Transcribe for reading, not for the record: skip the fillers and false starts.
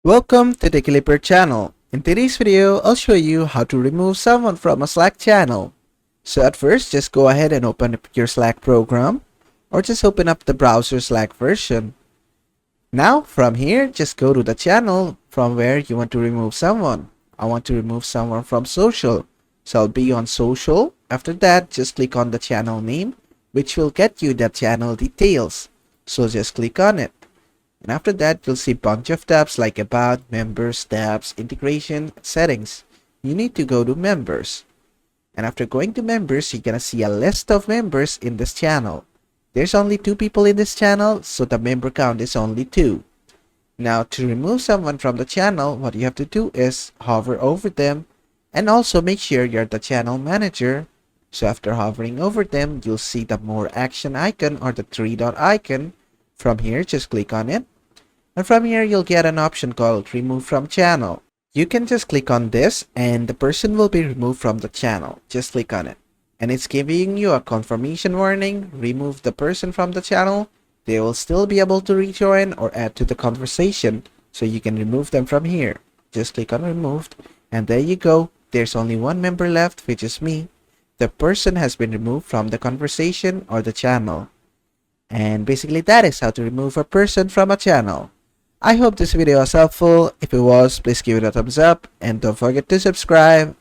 Welcome to the Clipper channel. In today's video, I'll show you how to remove someone from a Slack channel. So at first, just go ahead and open up your Slack program or just open up the browser Slack version. Now, from here, just go to the channel from where you want to remove someone. I want to remove someone from social. So I'll be on social. After that, just click on the channel name, which will get you the channel details. So just click on it. And after that, you'll see a bunch of tabs like About, Members, Tabs, Integration, Settings. You need to go to Members. And after going to Members, you're gonna see a list of members in this channel. There's only 2 people in this channel, so the member count is only 2. Now, to remove someone from the channel, what you have to do is hover over them and also make sure you're the channel manager. So after hovering over them, you'll see the More Action icon or the 3-dot icon. From here, just click on it. And from here, you'll get an option called Remove from Channel. You can just click on this and the person will be removed from the channel. Just click on it. And it's giving you a confirmation warning. Remove the person from the channel. They will still be able to rejoin or add to the conversation. So you can remove them from here. Just click on Removed. And there you go. There's only one member left, which is me. The person has been removed from the conversation or the channel. And basically that is how to remove a person from a channel. I hope this video was helpful. If it was, please give it a thumbs up and don't forget to subscribe.